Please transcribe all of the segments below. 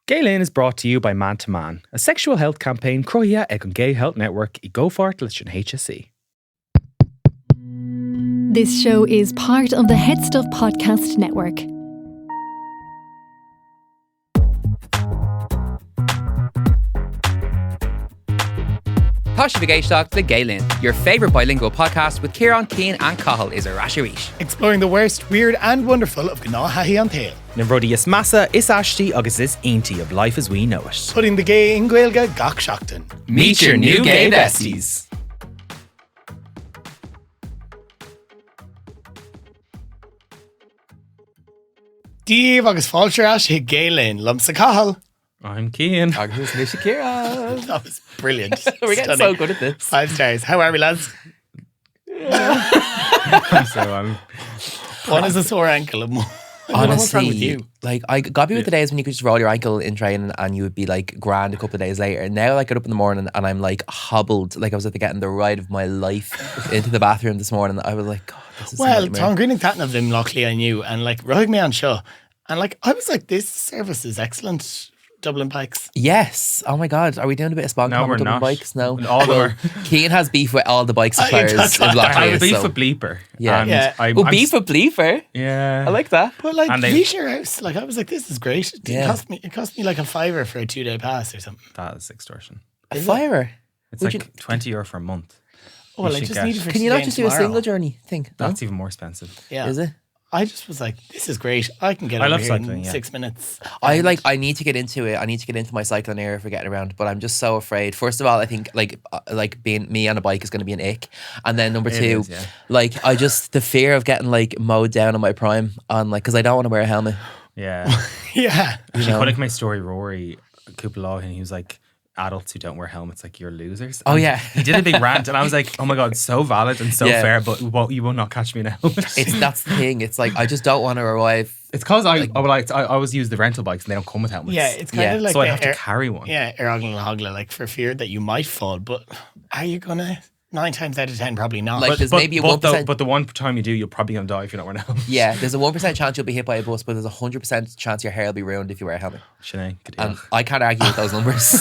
Gaylin is brought to you by Man to Man, a sexual health campaign croia ag an Gay Health Network I go fort leis an HSE. This show is part of the Head Stuff Podcast Network. Táis the Gaystock, the Gaylin, your favourite bilingual podcast with Ciarán, Cian and Cathal is a rashirísh. Exploring the worst, weird and wonderful of Gná Hahi an Tail. Na rudí is massa, is ashtí agus is ainty of life as we know it. Putting the gay in Gaelga gach seachtain. Meet your new gay besties. Díomh agus fáilte as hi Gaylin, lumsa Cathal. I'm Cian. Agus Ciarán. That was brilliant. We're getting so good at this. 5 stars. How are we, lads? One is a sore ankle and one. What's wrong with Honestly, you? like I got me with the days when you could just roll your ankle in training and you would be like grand a couple of days later. Now I get up in the morning and I'm like hobbled, like I was at getting the ride of my life into the bathroom this morning. I was like, God, this is Well, a nightmare. Tom Greening taitneamh them luckily I knew and like rug me on show. And like I was like, this service is excellent. Dublin Pikes. Yes. Oh my God. Are we doing a bit of spon No, on we're Dublin not. bikes? No. All of them are. Cian has beef with all the bike suppliers that's in what Blackheath. I have beef so- with Bleeper. Yeah. And Yeah. Oh, beef with Bleeper. Yeah. I like that. But like And they- Leisure House, like I was like, this is great. Yeah. It cost me like a $5 for a 2-day pass or something. That is extortion. A fire. It's Would like €20 for a month. Oh, well, You I should just get- need it for Can you today not just and do a tomorrow. single journey thing? No? That's even more expensive. Yeah. Is it? I just was like, this is great. I can get I over love here cycling, in yeah. 6 minutes. I need to get into it. I need to get into my cycling area for getting around, but I'm just so afraid. First of all, I think like being me on a bike is going to be an ick, and then number It two, is, yeah. like I just the fear of getting like mowed down on my prime on like because I don't want to wear a helmet. Yeah. Yeah. She know? quite like my story, Rory Cooper and he was like, adults who don't wear helmets, like you're losers. Oh, And yeah. he did a big rant and I was like, oh my God, so valid and so Yeah. fair, but you will not catch me in a helmet. That's the thing. It's like I just don't want to arrive. It's because I always use the rental bikes and they don't come with helmets. Yeah, it's kind Yeah. of like so I the have to carry one. Yeah, Erogl and Hogla, like for fear that you might fall, but are you gonna? 9 times out of 10, probably not. Like, But there's maybe a 1%. But the one time you do, you're probably going to die if you're not wearing a helmet. Yeah, there's a 1% chance you'll be hit by a bus, but there's a 100% chance your hair will be ruined if you wear a helmet. Sinead, good And deal. I can't argue with those numbers.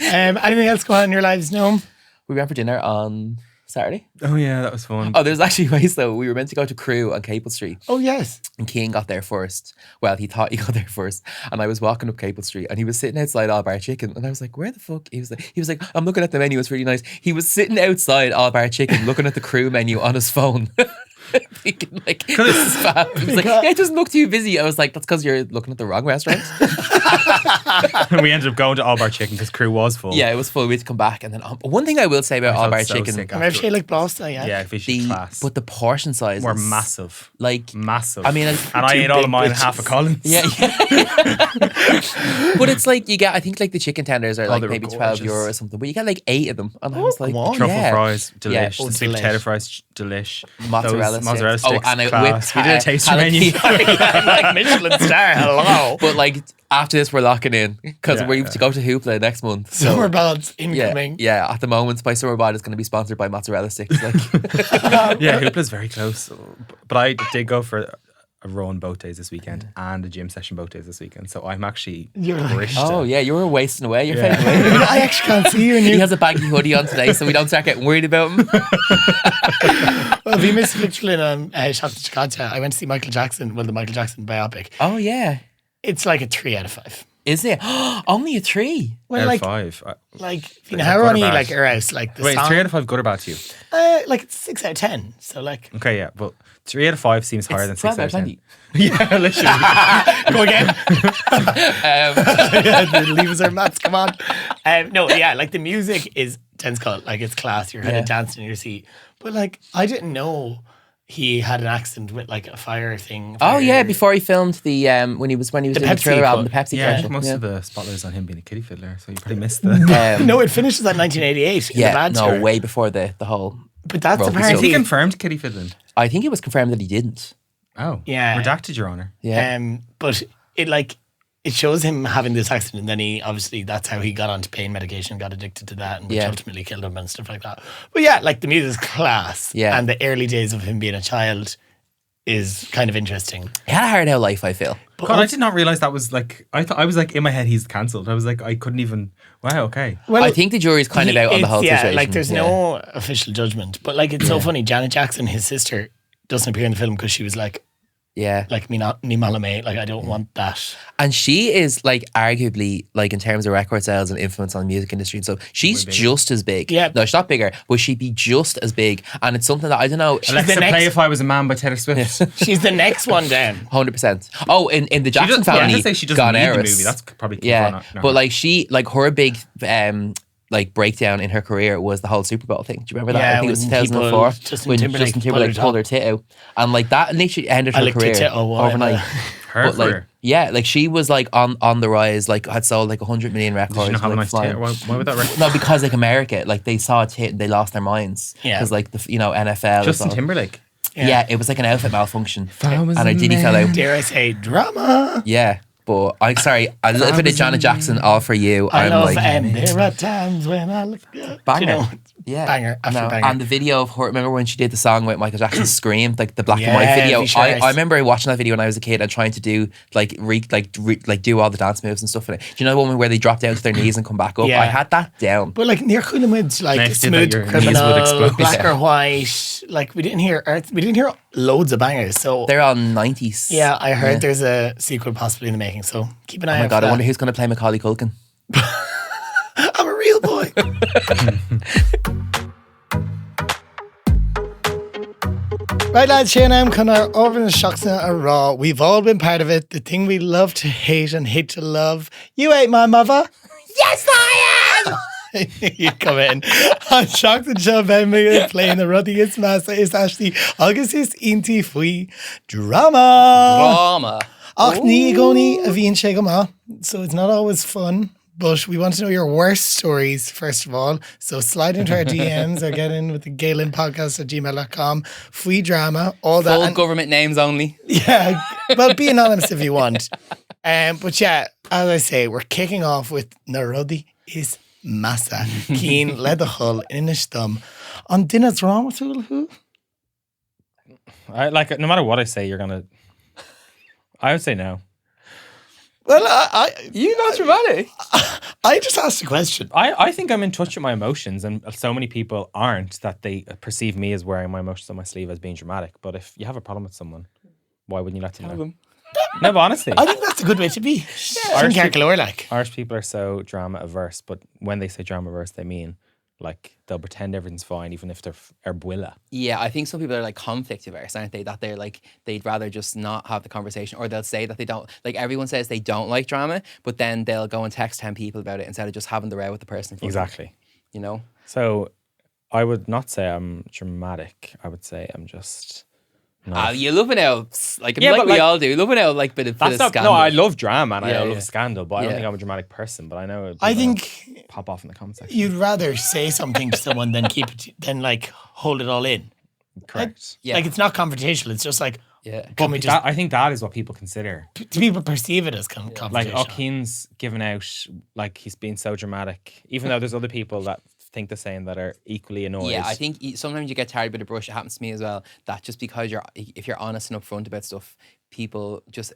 anything else going on in your lives, Noam? We went for dinner on Saturday. Oh yeah, that was fun. Oh, there's actually ways though. We were meant to go to Crewe on Capel Street, Oh yes. and Cian got there first. Well, he thought he got there first, and I was walking up Capel Street, and he was sitting outside All Bar Chicken, and I was like, "Where the fuck?" He was like, "I'm looking at the menu. It's really nice." He was sitting outside All Bar Chicken, looking at the Crewe menu on his phone. Thinking like this is fab. He was like, "Yeah, it doesn't look too busy." I was like, "That's because you're looking at the wrong restaurant." We ended up going to All Bar Chicken because Crew was full. Yeah, it was full. We had to come back, and then one thing I will say about I All felt Bar so Chicken, sick I'm actually afterwards. like Blasta, yeah. Yeah, fishy class. but the portion sizes were massive. Like Massive. I mean, and I ate all of mine and bitches. half a Collins. Yeah, but it's like you get. I think like the chicken tenders are like they were maybe €12 gorgeous. or something, but you get like 8 of them, and I was like, come on. Truffle yeah. fries, delish. Yeah. The Oh, sweet delish. potato fries, delish. Mozzarella Those mozzarella sticks. sticks. and a class. whipped We did a taster menu. Like Michelin star, hello. But like after this, we're locking in because Yeah, we have to go to Hoopla next month. So Summer ballads yeah, incoming. yeah. At the moment, my summer bod is going to be sponsored by mozzarella sticks. Like, Yeah, Hoopla's very close. But I did go for a run boat days this weekend and a gym session boat days this weekend. So I'm actually You're like- brished. oh yeah, you were wasting away. You're Yeah. fading away. I actually can't see you. And He you. has a baggy hoodie on today, so we don't start getting worried about him. Well, if you missed literally in Shasta, I went to see Michael Jackson. Well, the Michael Jackson biopic. Oh yeah, It's like a 3 out of 5. is it? Only a 3. Well, Out like, of 5. you know, Is it how good or only bad? like our house, like the Wait, song. 3 out of 5 good or bad to you? Like it's 6 out of 10. So like, Okay, yeah. But 3 out of 5 seems higher than 6 out of 10. 20. Yeah, literally. go again. Um, The levers are mats. Come on. No, yeah, like the music is tense call. Like it's class. You're kind Yeah. of dancing in your seat. But like, I didn't know he had an accident with like a fire thing. oh fire- yeah, before he filmed the when he was doing the Pepsi Thriller album, cut. the Pepsi Yeah, commercial. most yeah. of the spotlights on him being a kiddie fiddler, so you probably missed the. No, it finishes at 1988 in the Yeah, bad no, tour. way before the whole. But that's Rope is Has apparently he confirmed kiddie fiddling? I think it was confirmed that he didn't. Oh, Yeah. redacted, Your Honour. Yeah, But it shows him having this accident, and then he obviously that's how he got onto pain medication, got addicted to that, and which Yeah. ultimately killed him and stuff like that. But yeah, like the music's class, Yeah. and the early days of him being a child is kind of interesting. He had a hard out life, I feel. God, I did not realize that was like. I was like in my head he's cancelled. I was like I couldn't even. Wow. Okay. Well, I think the jury's kind of out on the whole situation. Like there's no official judgment, but like it's so funny. Janet Jackson, his sister, doesn't appear in the film because she was like, like me not ni malame, like I don't want that. And she is like arguably like in terms of record sales and influence on the music industry and stuff, she's just as big. Yeah. No, she's not bigger, but she'd be just as big. And it's something that I don't know. Alexa, play If I Was a Man by Taylor Swift. She's the next one down. 100%. Oh, in the Jackson family, I say she doesn't gone need the heiress. movie. That's probably But like she, like her big like breakdown in her career was the whole Super Bowl thing. Do you remember that? Yeah, I think it was when 2004 Justin when Timberlake Justin Timberlake pulled her tit out, and like that literally ended her career overnight. Her But like, career. yeah, like she was like on the rise, like had sold like 100 million records. Did she not have a like, nice flying. tit? Why would that record? No, because like America, like they saw a tit and they lost their minds. Yeah. Because like the NFL. Justin Timberlake. Yeah, it was like an outfit malfunction, I was and her a ditty fell out. Dare I say drama? Yeah, but I'm sorry, a little bit of Janet Jackson, all for you. I I'm love like, and there are times when I look good. banger. You know, Yeah, banger after No, banger. And the video of her, remember when she did the song with Michael Jackson Scream, like the black and white Yeah, video. we sure is. I remember watching that video when I was a kid and trying to do like do all the dance moves and stuff in it. Do you know the one where they drop down to their knees and come back up? Yeah. I had that down. But like near Kulamid's like Next did that, Smooth your knees Criminal, would explode. Black or White. Like we didn't hear loads of bangers. So They're all 90s. yeah, I heard there's a sequel possibly in the making. So keep an eye Oh my out. god, for I wonder that. who's going to play Macaulay Culkin. I'm a real boy. Right, lads, Cian, I'm kind of over the shocks and a raw. We've all been part of it. The thing we love to hate and hate to love. You ate my mother. Yes, I am. You come in. I'm shocked and Sean Ben playing the ruddiest massa is actually August is inti fui drama. Ach, ní goni a bhíonn sé go maith. So it's not always fun. But we want to know your worst stories, first of all. So slide into our DMs or get in with the gaelinpodcast@gmail.com. Free drama, all that. Full And- government names only. yeah, well, be anonymous if you want. But yeah, as I say, we're kicking off with Narodi is Massa. Keen, led the hull, in his thumb. On Dinner's wrong with who? I like no matter what I say, you're gonna. I would say no. Well, You not dramatic. I just asked a question. I think I'm in touch with my emotions, and so many people aren't that they perceive me as wearing my emotions on my sleeve as being dramatic. But if you have a problem with someone, why wouldn't you let them know? No, but honestly, I think that's a good way to be. Irish Yeah. people- Like. Irish people are so drama averse, but when they say drama averse, they mean like they'll pretend everything's fine, even if they're erbuilla. Yeah, I think some people are like conflict averse, aren't they? That they're like, they'd rather just not have the conversation, or they'll say that they don't, like everyone says they don't like drama, but then they'll go and text 10 people about it instead of just having the row with the person. in front of them, Exactly. you know? So I would not say I'm dramatic. I would say I'm just. Not You love it out, like, Yeah, like but, we like, all do. Love it out, like bit of That's not. scandal. No, I love drama and I Yeah, love yeah. scandal, but I don't Yeah. think I'm a dramatic person. But I know. I people think pop off in the comment section. you'd rather say something to someone than keep it, than like hold it all in. Correct. Yeah. Like it's not confrontational. It's just like, Yeah. can we just, I think that is what people consider. do people perceive it as Like confrontational? O'Keane's given out, like he's been so dramatic, even though there's other people that think the same that are equally annoyed. Yeah, I think sometimes you get tired with a brush. It happens to me as well. That just because if you're honest and upfront about stuff, people just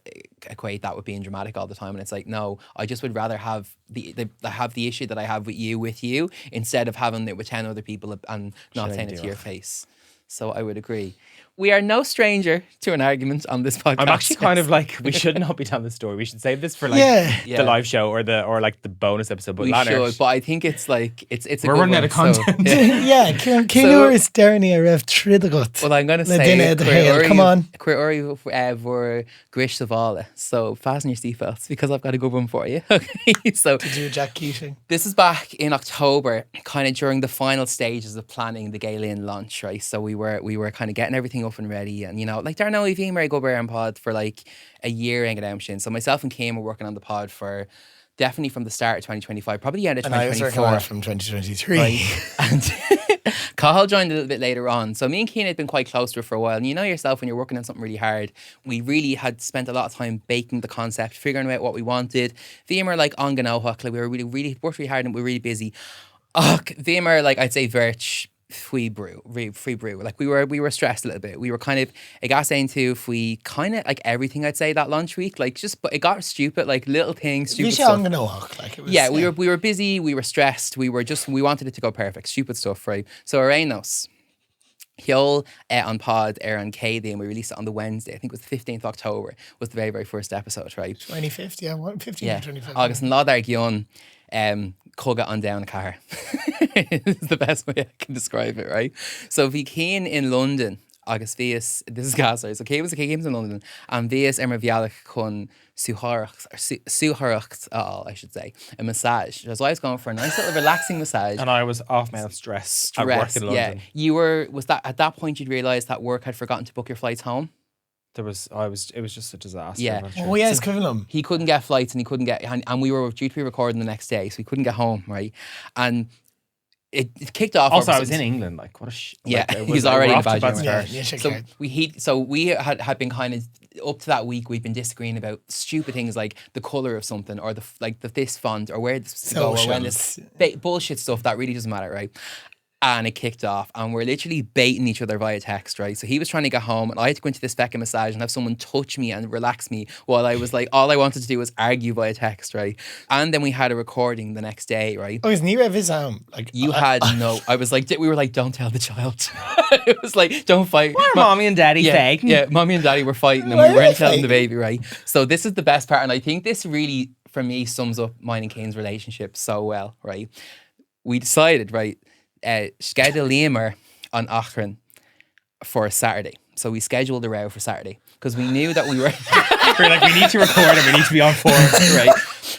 equate that with being dramatic all the time. And it's like, no, I just would rather have the issue that I have with you instead of having it with 10 other people and not Shouldn't saying it do to your it. face. So I would agree. We are no stranger to an argument on this podcast. I'm actually kind of like, we should not be telling this story. We should save this for like Yeah. the live show or like the bonus episode. But we Leonard, should, but I think it's like it's a we're good running one, out of so, content. yeah. yeah, Cian So- is staring at a tridagot. Well, I'm going to Le say, dinner, the hail, come on. Queer for Grish Savala. So fasten your seatbelts because I've got a good one for you. Okay, so To do Jack Keating. this is back in October, kind of during the final stages of planning the Galen launch, right? So we were kind of getting everything up and ready, and you know, like Darno we've been very good on pod for like a year and redemption. So myself and Kim were working on the pod for definitely from the start of 2025, probably the end of And I was working 2024. on it from 2023. Right. And Cathal joined a little bit later on. So me and Cian had been quite close to it for a while. And you know yourself when you're working on something really hard, we really had spent a lot of time baking the concept, figuring out what we wanted. Vimmer like on Ganohawk, like we were really worked really hard and we were really busy. Vimmer, like I'd say Virch free brew. Like we were stressed a little bit. We were kind of, it got saying too, if we kind of like everything I'd say that lunch week, like just, but it got stupid, like little things, stupid stuff. Like it was, Yeah, we were busy, we were stressed, we wanted it to go perfect, stupid stuff, right? So Aranos, Heol on pod on K and we released it on the Wednesday. I think it was the 15th of October was the very, very first episode, right? 25th, yeah, 15th Yeah. or 25th. Agus an Ládar Gion Coga on down car. It's the best way I can describe it, right? So if he came in London, Agus Vias, this is gas, sorry. So came in London and Vias Vialach con Suharacht, I should say, a massage. So I was going for a nice little relaxing massage. And I was off my stress at work in London. Yeah. At that point you'd realised that work had forgotten to book your flights home? It was just a disaster. Yeah. Oh yeah, it's Cathal. He couldn't get flights and he couldn't get, and we were due to be recording the next day, so he couldn't get home, right? And it kicked off. Also, I was in England. Like, what a yeah, like, he's already in a bad humor. Yeah, So we had been kind of up to that week. We've been disagreeing about stupid things like the color of something, or the this font, or where this to go, or when this bullshit stuff that really doesn't matter, right? And it kicked off, and we're literally baiting each other via text, right? So he was trying to get home, and I had to go into this Becca massage and have someone touch me and relax me while I was like, all I wanted to do was argue via text, right? And then we had a recording the next day, right? Oh, isn't he of his like you had no. I was like, we were like, don't tell the child. It was like, don't fight. Why are mommy and daddy fighting? Yeah, mommy and daddy were fighting, and we weren't telling the baby, right? So this is the best part, and I think this really, for me, sums up mine and Kane's relationship so well, right? We decided, right, schedule Liamer on Achran for Saturday. So we scheduled a row for Saturday because we knew that we were We're like, we need to record and we need to be on form. right.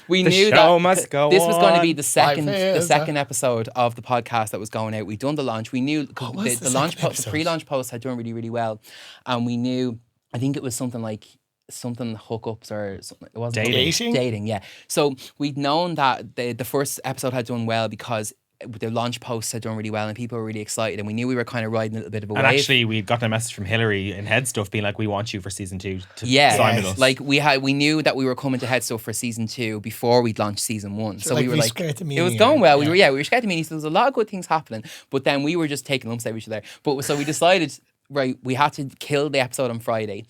We knew show that must go this was going to be on. the second episode of the podcast that was going out. We'd done the launch. We knew the launch post, the pre-launch post had done really, really well, and we knew. I think it was something hookups or something. It wasn't dating. Yeah. So we'd known that the first episode had done well because the launch posts had done really well and people were really excited, and we knew we were kind of riding a little bit of a wave. And actually we got a message from Hillary in Head Stuff being like, we want you for season 2 to sign with us. Like we knew that we were coming to Head Stuff for season 2 before we'd launched season 1. So we were like, it was going well. We were scared to meet. So there was a lot of good things happening, but then we were just taking lumps out each other. But so we decided, right, we had to kill the episode on Friday.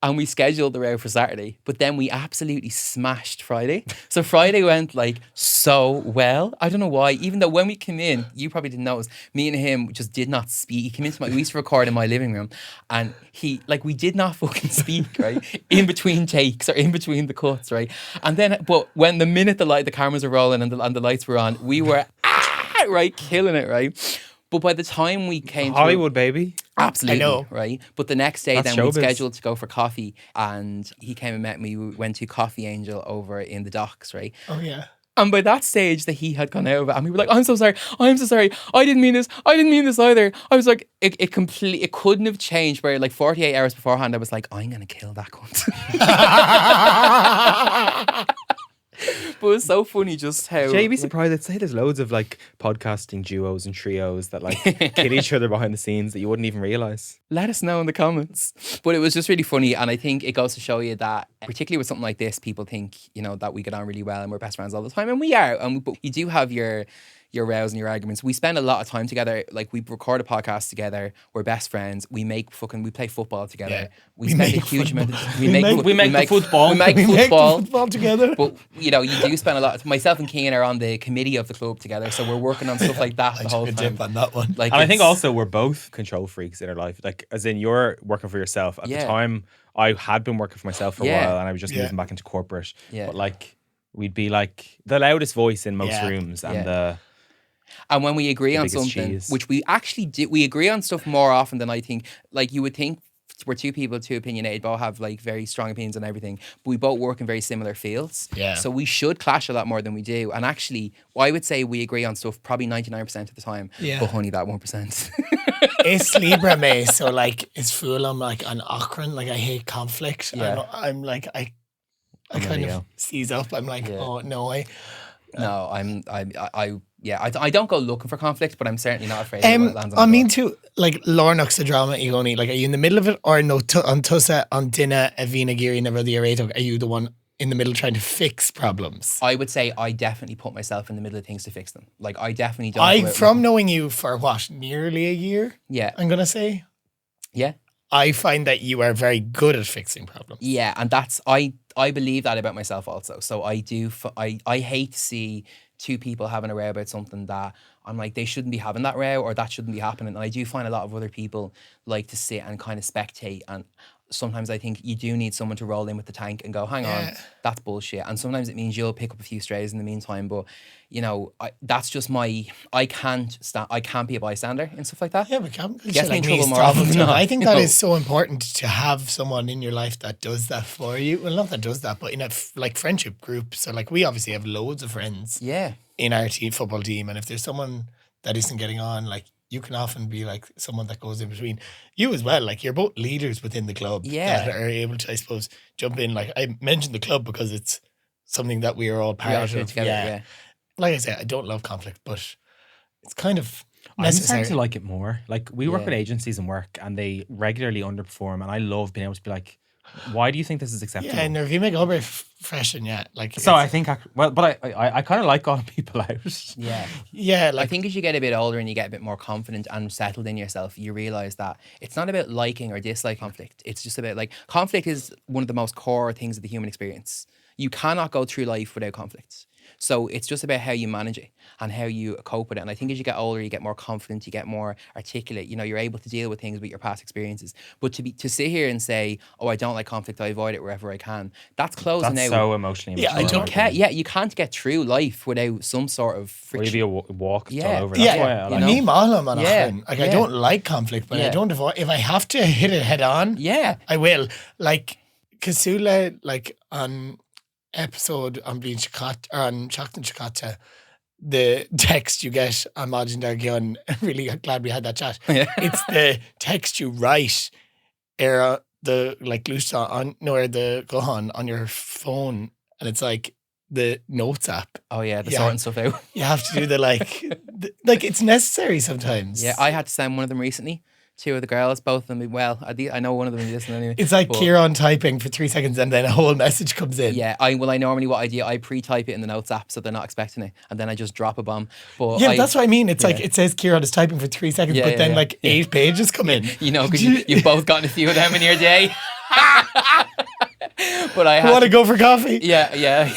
And we scheduled the row for Saturday, but then we absolutely smashed Friday. So Friday went like so well. I don't know why, even though when we came in, you probably didn't notice, me and him just did not speak. He came into we used to record in my living room, and we did not fucking speak, right? In between takes or in between the cuts, right? And then, but when the minute the cameras were rolling and the lights were on, we were right, killing it, right? But by the time we came Hollywood, baby. Absolutely. I know. Right? But the next day, That's then we showbiz. scheduled to go for coffee, and he came and met me. We went to Coffee Angel over in the docks, right? Oh yeah. And by that stage that he had gone over, and we were like, I'm so sorry, I didn't mean this either. I was like, it couldn't have changed, where like 48 hours beforehand I was like, I'm gonna kill that cunt. But it was so funny just how Jay, you'd be surprised. I'd say there's loads of like podcasting duos and trios that like kill each other behind the scenes that you wouldn't even realise. let us know in the comments. But it was just really funny, and I think it goes to show you that, particularly with something like this, people think, that we get on really well and we're best friends all the time, and we are. But you do have your rows and your arguments. We spend a lot of time together. Like, we record a podcast together. We're best friends. We play football together. Yeah. We spend a huge amount of We make football together. But you do spend a lot of, myself and Cian are on the committee of the club together, so we're working on stuff like that the whole time. On that one. Like, And I think also we're both control freaks in our life. Like, as in, you're working for yourself. At the time, I had been working for myself for a while, and I was just moving back into corporate. Yeah. But like, we'd be like the loudest voice in most rooms, and and when we agree on something, cheese. which we actually do, we agree on stuff more often than I think. Like, you would think we're two people, too opinionated, both have like very strong opinions on everything, but we both work in very similar fields. Yeah. So we should clash a lot more than we do. And actually, I would say we agree on stuff probably 99% of the time. Yeah. But honey, that 1%. It's Libra me, so like it's full. I'm like an Ochran, like I hate conflict. Yeah. I'm like I kind of seize up. I'm like, oh no, No, I don't go looking for conflict, but I'm certainly not afraid of what lands on I the mean door. too, like Lornox the drama Igoni, like are you in the middle of it or no on Tusa on Dinna Avina Giri never the Arato? Are you the one in the middle trying to fix problems. I would say I definitely put myself in the middle of things to fix them. Like I definitely don't. From knowing you for nearly a year. Yeah, I'm gonna say. Yeah. I find that you are very good at fixing problems. Yeah, and that's I believe that about myself also. So I do. I hate to see two people having a row about something that I'm like, they shouldn't be having that row or that shouldn't be happening. And I do find a lot of other people like to sit and kind of spectate. And sometimes I think you do need someone to roll in with the tank and go, hang on, that's bullshit. And sometimes it means you'll pick up a few strays in the meantime. But, you know, that's just I can't be a bystander and stuff like that. Yeah, but can't Gets me in like trouble me more often than not. I think that is so important to have someone in your life that does that for you. Well, not that does that, but in a like friendship group. So like we obviously have loads of friends. Yeah. In our football team, and if there's someone that isn't getting on, like you can often be like someone that goes in between you as well. Like you're both leaders within the club that are able to, I suppose, jump in. Like I mentioned the club because it's something that we are all part of. Together, Like I said, I don't love conflict, but it's kind of I'm necessary. starting to like it more. Like we work with agencies and work, and they regularly underperform, and I love being able to be like, why do you think this is acceptable? Yeah, and if you make Aubrey freshen, like so I think but I kind of like calling people out. Yeah, like I think as you get a bit older and you get a bit more confident and settled in yourself, you realize that it's not about liking or disliking conflict. It's just about like conflict is one of the most core things of the human experience. You cannot go through life without conflict. So it's just about how you manage it and how you cope with it. And I think as you get older, you get more confident, you get more articulate. You know, you're able to deal with things with your past experiences. But to sit here and say, "Oh, I don't like conflict. I avoid it wherever I can." That's closing out. That's so emotionally. Yeah, I don't care. Yeah, you can't get through life without some sort of friction. Or maybe a walk all over. That's why I like me malam on Yeah. I don't like conflict, but I don't avoid. If I have to hit it head on, I will. Like Kasula, like on episode on being Shocked and Shakata, the text you get on Majin Dargion, really glad we had that chat. It's the text you write the like Lusa on the Gohan on your phone, and it's like the notes app. Oh yeah, the sorting stuff out. You have to do the like it's necessary sometimes. Yeah, I had to send one of them recently. Two of the girls, both of them. Well, I know one of them is listening anyway. It's like Ciarán typing for 3 seconds and then a whole message comes in. Yeah, I normally what I do, I pre-type it in the notes app so they're not expecting it, and then I just drop a bomb. But that's what I mean. It's like it says Ciarán is typing for 3 seconds, but then like 8 pages come in. You know, because you've both gotten a few of them in your day. But I want to go for coffee. Yeah.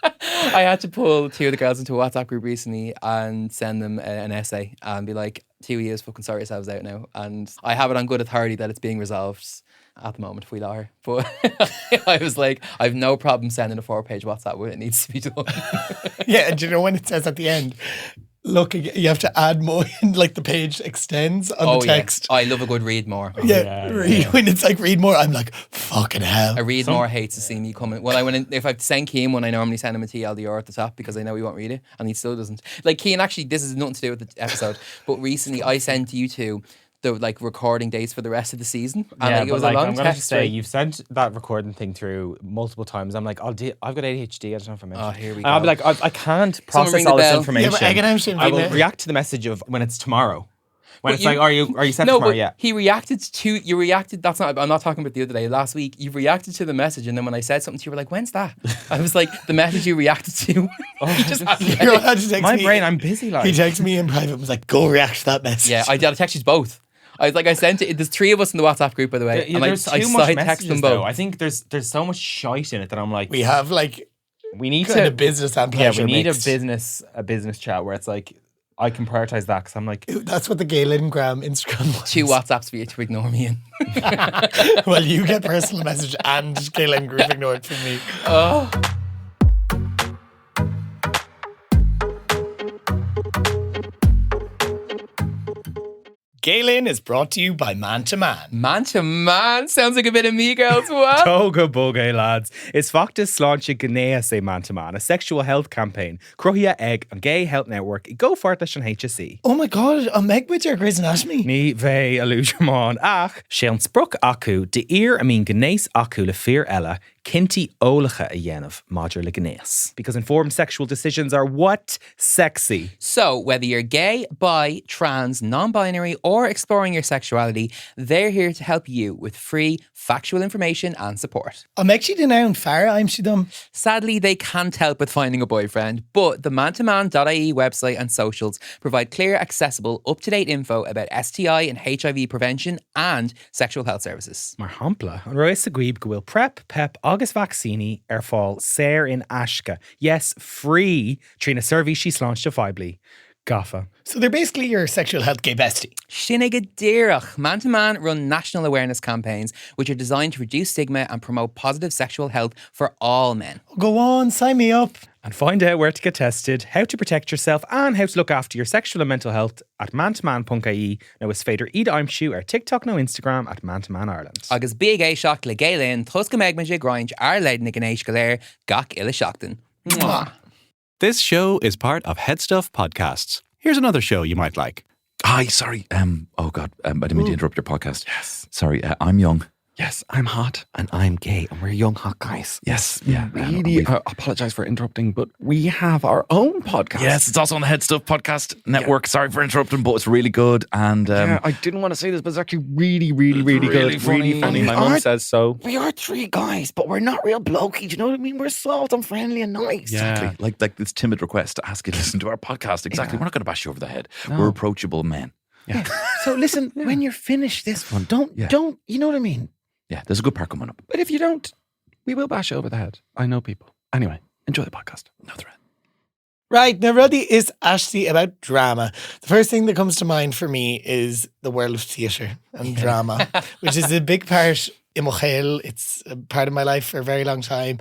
I had to pull two of the girls into a WhatsApp group recently and send them an essay and be like, 2 years fucking sort yourselves out now. And I have it on good authority that it's being resolved at the moment if we allow her. But I was like, I have no problem sending a 4-page WhatsApp when it needs to be done. Yeah, and do you know when it says at the end, look, you have to add more, like the page extends on the text. Yeah. I love a good read more. When it's like read more, I'm like, fucking hell. A read more hates to see me coming. Well, if I send Cian one, I normally send him a TLDR at the top because I know he won't read it, and he still doesn't. Like Cian, actually, this is nothing to do with the episode, but recently I sent you two the like recording dates for the rest of the season, and it was a long I'm gonna text. say you've sent that recording thing through multiple times. I'm like, I've got ADHD. I don't know if I mentioned. Oh, here we go. I'll be like, I can't process ring all the this bell. information. I will react to the message of when it's tomorrow. When it's like, are you sent no, tomorrow? But Yeah. You reacted. I'm not talking about the other day. Last week, you reacted to the message, and then when I said something to you, you were like, "When's that?" I was like, "The message you reacted to." You just had to my brain. I'm busy. Like he texted me in private and was like, "Go react to that message." Yeah, I texted you both. I sent it. There's 3 of us in the WhatsApp group, by the way. And there's I too much text messages, them both. though. I think there's so much shite in it that I'm like, we have like we need kind to of business and pleasure. Yeah, we need mixed. a business chat where it's like I can prioritize that because I'm like, that's what the Galen Graham Instagram was. 2 WhatsApps for you to ignore me in. Well, you get personal message and Galen group ignored from me. Oh. Galen is brought to you by Man to Man. Man to Man sounds like a bit of me, girls. What? Toga bugay, lads. It's Factus Sláinte Gnéa say Man to Man, a sexual health campaign. Cruhia Egg and Gay Health Network. Go for it on HSE. Oh my god, a meg with your Grey's Anatomy. Ní ve illusion ach, Sean Spruck acu, de ear I mean Gnéis acu le fear ella, Kinty ólacha a dhéanamh Madra Liganeas. Because informed sexual decisions are what? Sexy. So, whether you're gay, bi, trans, non-binary, or exploring your sexuality, they're here to help you with free, factual information and support. I'm actually the noun far, I'm she dumb. Sadly, they can't help with finding a boyfriend, but the mantoman.ie website and socials provide clear, accessible, up-to-date info about STI and HIV prevention and sexual health services. Mar hampla, an roi's a gweib go bhfuil prep, pep, agus vaccini fáil séir in Ashka. Yes, free, trína survey she's launched a Fibly. Gaffa. So they're basically your sexual health gay bestie. Sinnig Dírach. Man to Man run national awareness campaigns which are designed to reduce stigma and promote positive sexual health for all men. Go on, sign me up. And find out where to get tested, how to protect yourself, and how to look after your sexual and mental health at mantoman.ie. Now is féidir iad aimsú ar TikTok no Instagram at mantoman Ireland. Agus big é seach le gélinn, thusca meg me grind ar leid na gnéis galéir gach ille seachtain. Mwah. This show is part of Head Stuff Podcasts. Here's another show you might like. Hi, sorry. Oh God, I didn't mean to interrupt your podcast. Yes. Sorry, I'm young. Yes, I'm hot. And I'm gay, and we're young hot guys. Yes, Yeah. really apologise for interrupting, but we have our own podcast. Yes, it's also on the Head Stuff Podcast Network. Sorry for interrupting, but it's really good. And Yeah, I didn't want to say this, but it's actually really, really, really good. really funny. My mum says so. we are three guys, but we're not real blokey. Do you know what I mean? We're soft and friendly and nice. Yeah. Exactly. Like this timid request to ask you to listen to our podcast. Exactly. We're not going to bash you over the head. We're approachable men. Yeah. So listen, when you're finished this one, don't, you know what I mean? Yeah, there's a good part coming up. But if you don't, we will bash you over the head. I know people. Anyway, enjoy the podcast. No threat. Right, now Roddy is Ashley about drama. The first thing that comes to mind for me is the world of theatre and drama, which is a big part in Mochail. It's a part of my life for a very long time.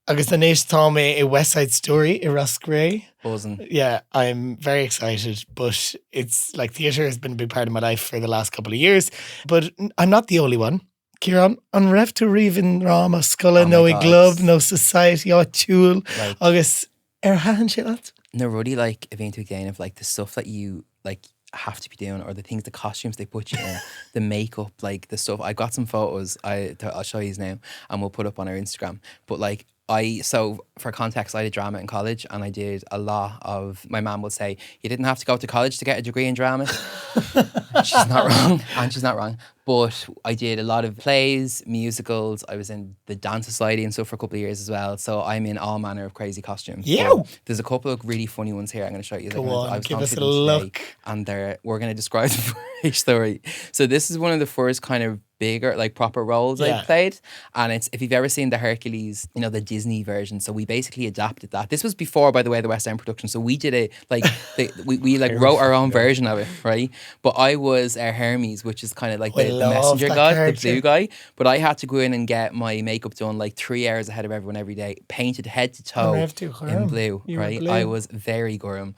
Agus the Nation told me a West Side Story, a Ross Gray. Buzzing. Yeah, I'm very excited, but it's like theatre has been a big part of my life for the last couple of years. But I'm not the only one. Ciarán, an raibh tú riomh Rama, scola, no God. glove, no society, tool, Like- agus hahan shit lads. No, really, like, a bit again of like the stuff that you like have to be doing, or the things, the costumes they put you in, the makeup, like the stuff. I got some photos. I'll show you now, and we'll put up on our Instagram. But like, so for context, I did drama in college, and I did a lot of. My mum would say, "You didn't have to go to college to get a degree in drama." She's not wrong, and she's not wrong. But I did a lot of plays, musicals. I was in the dance society and stuff for a couple of years as well. So I'm in all manner of crazy costumes. Yew! But there's a couple of really funny ones here. I'm going to show you. Go They're gonna- on, I was give going us through a them today, look. and we're going to describe them for each story. So this is one of the first kind of bigger, like proper roles Yeah. I played, and it's, if you've ever seen the Hercules, you know, the Disney version. So we basically adapted that. This was before, by the way, the West End production. So we did it like we like wrote our own version of it, right? But I was Hermes, which is kind of like I the love messenger that guy, the character. blue guy. But I had to go in and get my makeup done like 3 hours ahead of everyone every day, painted head to toe raibh tú in gurm. blue, You were right? blue. I was very gurm.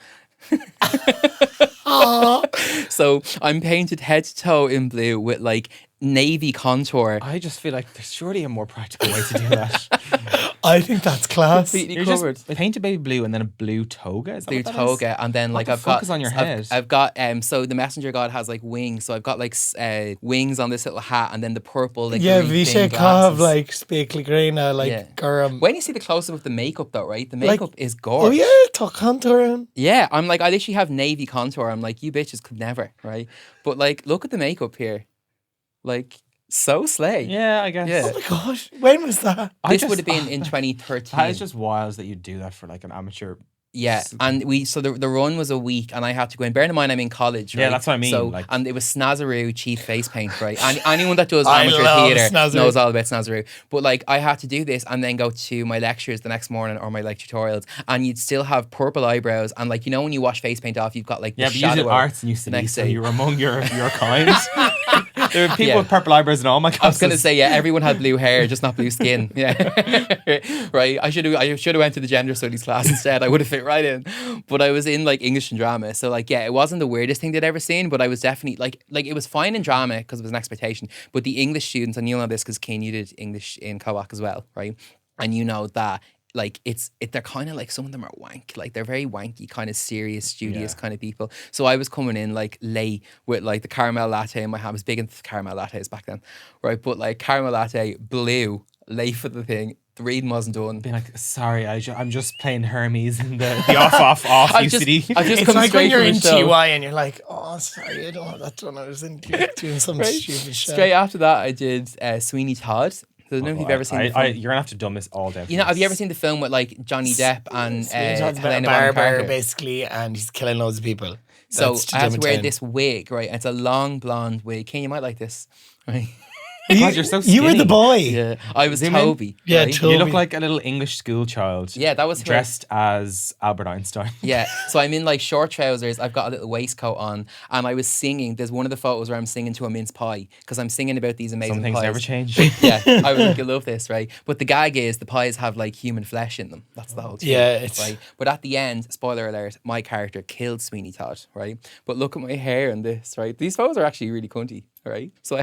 Aw. So I'm painted head to toe in blue with like navy contour. I just feel like there's surely a more practical way to do that. I think that's class. Completely You're covered. just paint a baby blue and then a blue toga. Is that Blue what that is? toga, and then like the I've fuck got is on your I've- head? I've got so the messenger god has like wings, so I've got like wings on this little hat, and then the purple like Yeah, really Vishay thin Kav, glasses. like Speakly Grena, like Yeah. Gurm. When you see the close up of the makeup though, right? The Like- makeup is Oh gorgeous. yeah, talk contouring. Yeah, I'm like, I literally have navy contour. I'm like, you bitches could never, right? But like, look at the makeup here, like so slay. Yeah, I guess. Yeah. Oh my gosh, when was that? This would have been in 2013. That is just wild that you do that for like an amateur. Yeah, and the run was a week, and I had to go in. Bearing in mind, I'm in college. Right? Yeah, that's what I mean, So, like- and it was Snazaroo cheap face paint, right? And anyone that does I amateur love theatre Snazaroo. knows all about Snazaroo. But like, I had to do this and then go to my lectures the next morning or my like tutorials, and you'd still have purple eyebrows, and like, you know, when you wash face paint off, you've got like Yeah, the but you shadow did out arts and used to the be, next so day. you were among your kind. There were people Yeah. with purple eyebrows in all my classes. I was gonna say, yeah, everyone had blue hair, just not blue skin. Yeah, right. I should have went to the gender studies class instead. I would have fit right in. But I was in like English and drama, so like, yeah, it wasn't the weirdest thing they'd ever seen, but I was definitely like it was fine in drama because it was an expectation. But the English students, and you'll know this because Cian, you did English in co-op as well, right? And you know that. Like they're kind of like, some of them are wank, like they're very wanky, kind of serious, studious kind of people. So I was coming in like late with like the caramel latte in my hand. I was big into caramel lattes back then, right? But like caramel latte, blue, late for the thing. The reading wasn't done. Being like, sorry, I'm just playing Hermes in the off UCD. I've just It's come like when straight you're from in the show. TY and you're like, oh, sorry, I don't have that done. I was in doing some stupid shit. Straight after that, I did Sweeney Todd. So I don't know if you've ever seen the film. You're gonna have to dumb this all down. You know, have you ever seen the film with like Johnny Depp and He talks about a Helena Bonham barber, Carter? basically, and he's killing loads of people. So That's I had to Jim wear Town. this wig, right? It's a long blonde wig. Ken, you might like this, right? God, you're so You were skinny. the boy. Yeah, I was Zoom in. Toby. Yeah, right? Toby. You look like a little English school child. Yeah, that was who I- dressed as Albert Einstein. Yeah, so I'm in like short trousers. I've got a little waistcoat on, and I was singing. There's one of the photos where I'm singing to a mince pie because I'm singing about these amazing Some things pies. never change. Yeah, I was like, I love this, right? But the gag is the pies have like human flesh in them. That's the whole thing. Yeah, it's- right. But at the end, spoiler alert, my character killed Sweeney Todd, right? But look at my hair and this, right? These photos are actually really cunty, right? So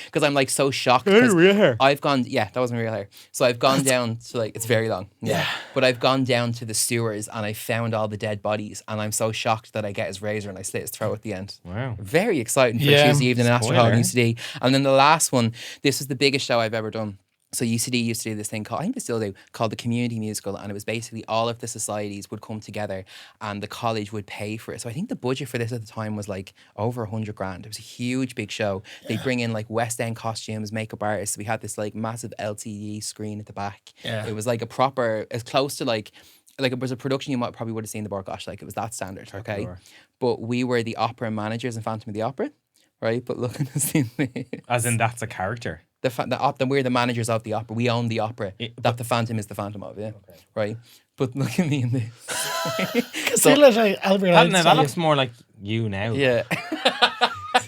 because I'm like so shocked. Real hair. I've gone, yeah, that wasn't real hair. So I've gone down to like, it's very long. Yeah. But I've gone down to the sewers and I found all the dead bodies. And I'm so shocked that I get his razor and I slit his throat at the end. Wow. Very exciting for Yeah. Tuesday evening after Hall Spoiler. UCD. And then the last one, this was the biggest show I've ever done. So UCD used to do this thing called, I think they still do, called the Community Musical. And it was basically all of the societies would come together and the college would pay for it. So I think the budget for this at the time was like over 100 grand. It was a huge, big show. They bring in like West End costumes, makeup artists. We had this like massive LCD screen at the back. Yeah. It was like a proper, as close to like it was a production you might probably would have seen the Borgosh. Like it was that standard, okay? Sure. But we were the opera managers in Phantom of the Opera, right? But look at this thing. As in, that's a character. We're the managers of the opera. We own the opera that the Phantom is the Phantom of, yeah. Right? But look at me in this. So, like Albert That Einstein. looks more like you now. Yeah.